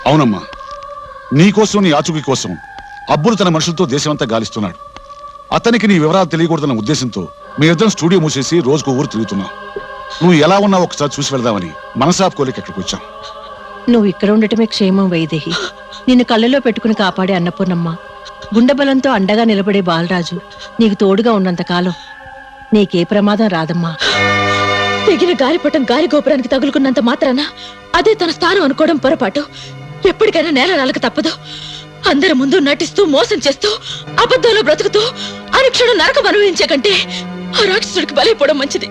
అవునమ్మా, నీకోసం నీ ఆచూకీ కోసం అబ్బులు తన మనుషులతో దేశమంతా గాలిస్తున్నాడు. అతనికి నీ వివరాలు తెలియకూడదన్న ఉద్దేశంతో మీ ఇద్దరం స్టూడియో మూసేసి రోజుకు ఊరు తిరుగుతున్నాం. నువ్వు ఎలా ఉన్నావు ఒకసారి చూసి వెళదామని మనసాపుకోలేక ఇక్కడికి వచ్చాం. నువ్వు ఇక్కడ ఉండటమే క్షేమం వైదేహి. నిన్ను కళ్ళలో పెట్టుకుని కాపాడే అన్నపూర్ణమ్మ, గుండెబలంతో అండగా నిలబడే బాలరాజు నీకు తోడుగా ఉన్నంత కాలం నీకే ప్రమాదం రాదమ్మా. తెగిన గాలిపటం గాలి గోపురానికి తగులుకున్నంత మాత్రాన అదే తన స్థానం అనుకోవడం పొరపాటు. ఎప్పటికైనా నేల రాలక తప్పదు. అందరి ముందు నటిస్తూ మోసం చేస్తూ అబద్ధంలో బ్రతుకుతూ అనుక్షణం నరకం అనుభవించే కంటే ఆ రాక్షసుడికి బలైపోవడం మంచిది.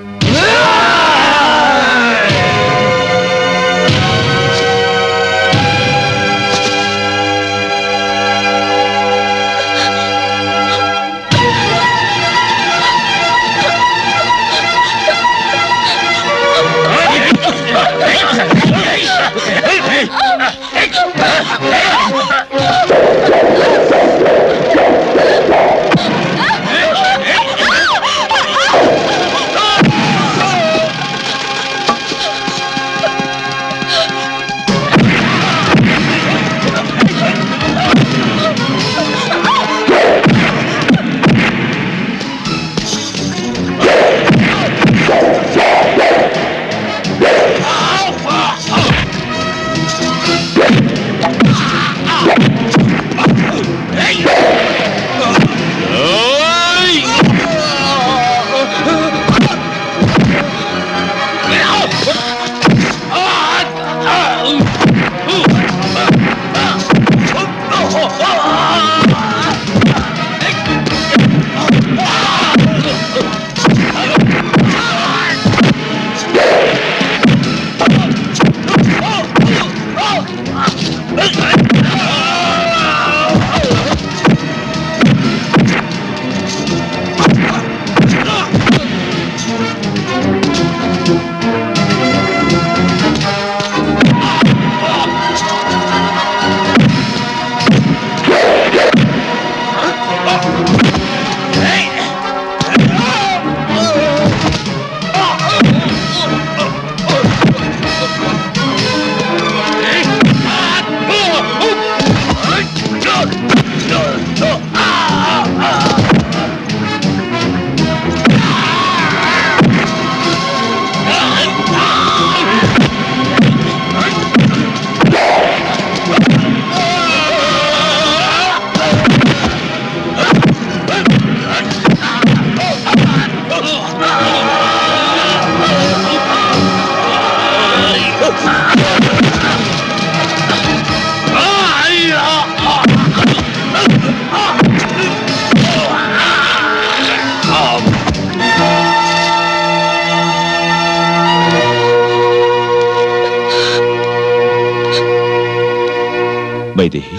వైదేహి,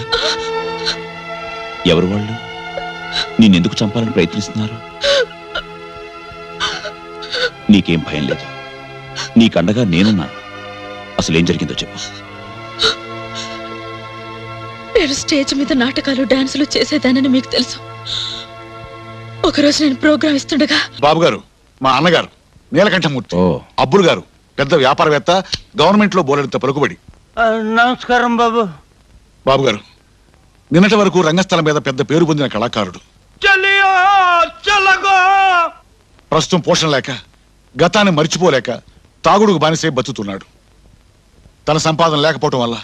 ఎవరు వాళ్ళు? నిన్నెందుకు చంపాలని ప్రయత్నిస్తున్నారు? నీకేం భయం లేదు, నీకండగా నేనున్నాను. అసలేం జరిగిందో చెప్పు. నేను స్టేజ్ మీద నాటకాలు డాన్సులు చేసేదానని మీకు తెలుసు. ఒకరోజు నేను ప్రోగ్రాం ఇస్తుండగా బాబు గారు, మా అన్నగారు నీలకంఠమూర్తి, అబ్బులు గారు పెద్ద వ్యాపారవేత్త, గవర్నమెంట్ లో బోలెడంత పలుకుబడి. నమస్కారం బాబు. బాబు గారు, నిన్నటి వరకు రంగస్థలం మీద పెద్ద పేరు పొందిన కళాకారుడు ప్రస్తుతం పోషణ లేక, గతాన్ని మర్చిపోలేక తాగుడుకు బానిసే బతుకుతున్నాడు. తన సంపాదన లేకపోవటం వల్ల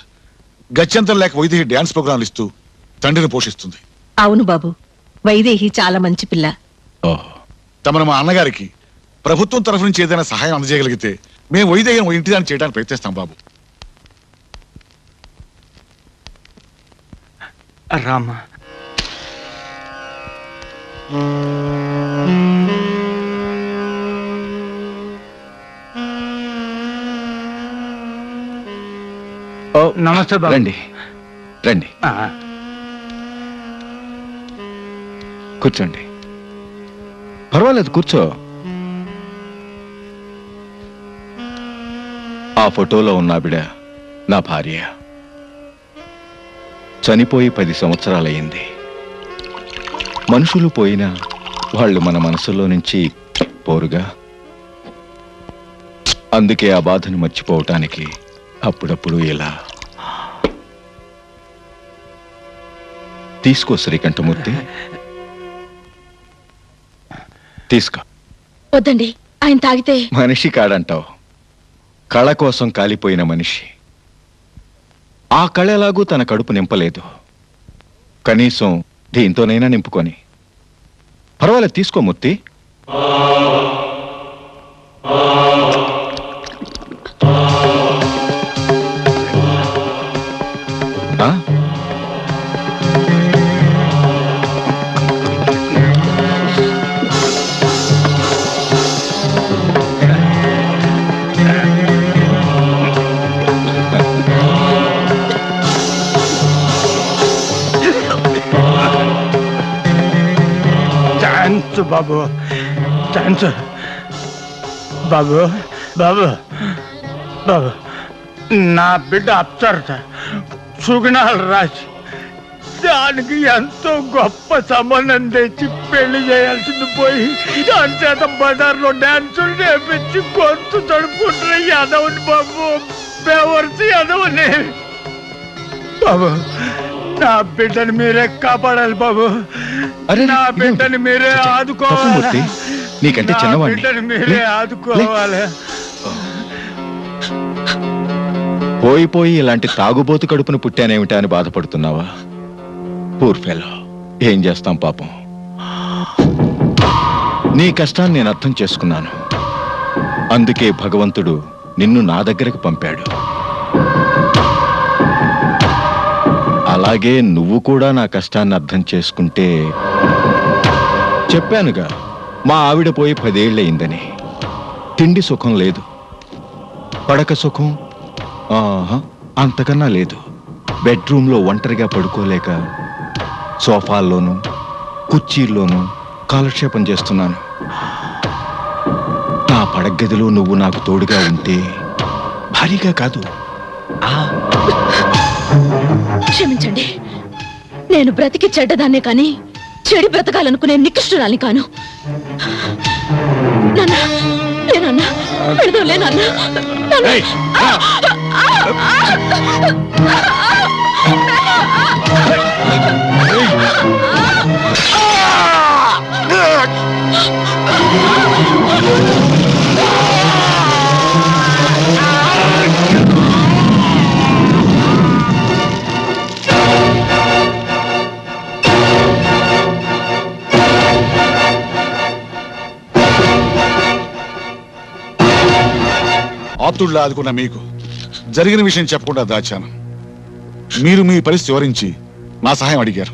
గత్యంతరం లేక వైదేహి డ్యాన్స్ ప్రోగ్రాంలు ఇస్తూ తండ్రిని పోషిస్తుంది. అవును బాబు, వైదేహి చాలా మంచి పిల్ల. తమను మా అన్నగారికి ప్రభుత్వం తరఫు నుంచి ఏదైనా సహాయం అందజేయగలిగితే మేము వైదేహిని ఇంటిదాన్ని చేయడానికి ప్రయత్నిస్తాం బాబు. రామ, నమస్తే బాబు. రండి రండి, కూర్చోండి. పర్వాలేదు, కూర్చో. ఆ ఫోటోలో ఉన్న ఆవిడ నా భార్య. చనిపోయి 10 సంవత్సరాలయ్యింది. మనుషులు పోయినా వాళ్ళు మన మనసులో నుంచి పోరుగా. అందుకే ఆ బాధను మర్చిపోవటానికి అప్పుడప్పుడు ఇలా తీసుకో శ్రీకంఠమూర్తి, తీసుకో. వద్దండి, ఆయన తాగితే. మనిషి కాడంటావు, కళ కోసం కాలిపోయిన మనిషి. ఆ కళ ఎలాగూ తన కడుపు నింపలేదు, కనీసం దీంతోనైనా నింపుకొని. పర్వాలేదు, తీసుకో మూర్తి. ఆ? ఛాన్స్ బాబు, ఛాన్స్ బాబు. బాబు బాబు, నా బిడ్డ అప్సరత సుగుణాలు రాసి దానికి ఎంతో గొప్ప సంబంధం తెచ్చి పెళ్లి చేయాల్సింది పోయి దాని చేత బజార్లో డాన్సులు నేర్పించి గొంతు తడుపుకుంటున్న యాదవుని బాబు, బేవర్సి యాదవుని బాబు. నా బిడ్డని మీరే కాపాడాలి బాబు. అరే, నా బిడ్డని మీరే ఆదుకోవాలి. మూర్తి, నీకంటే నా చిన్నవాడిని. బిడ్డని మీరే ఆదుకోవాలి. పోయి ఇలాంటి తాగుబోతు కడుపును పుట్టానేమిటా అని బాధపడుతున్నావా? పూర్ ఫెలో, ఏం చేస్తాం పాపం. నీ కష్టాన్ని నేను అర్థం చేసుకున్నాను, అందుకే భగవంతుడు నిన్ను నా దగ్గరకు పంపాడు. అలాగే నువ్వు కూడా నా కష్టాన్ని అర్థం చేసుకుంటే. చెప్పానుగా, మా ఆవిడ పోయి 10 ఏళ్ళయిందని. తిండి సుఖం లేదు, పడక సుఖం అంతకన్నా లేదు. బెడ్రూమ్లో ఒంటరిగా పడుకోలేక సోఫాల్లోనూ కుర్చీల్లోనూ కాలక్షేపం చేస్తున్నాను. నా పడగదిలో నువ్వు నాకు తోడుగా ఉంటే భారీగా కాదు. క్షమించండి, నేను బ్రతికి చెడ్డదాన్నే కానీ చెడి బ్రతకాలనుకునే నికృష్టురాలి కాను. నాన్న, లేనన్నా, పెడదాంలే నాన్న. ఆప్తుడిలా ఆదుకున్న మీకు జరిగిన విషయం చెప్పకుండా దాచాను. మీరు మీ పరిస్థితి వివరించి నా సహాయం అడిగారు.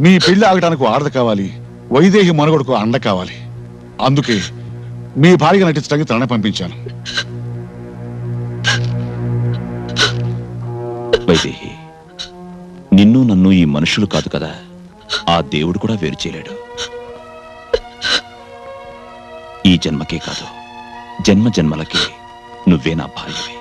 మీ పెళ్లి ఆగడానికి ఆడద కావాలి, వైదేహి మనుగడకు అండ కావాలి. అందుకే మీ భార్యగా నటించడానికి తననే పంపించాను. వైదేహి, నిన్ను నన్ను ఈ మనుషులు కాదు కదా, ఆ దేవుడు కూడా వేరు చేయలేడు. ఈ జన్మకే కాదు, జన్మ జన్మలకి నువ్వే నా భార్యవే.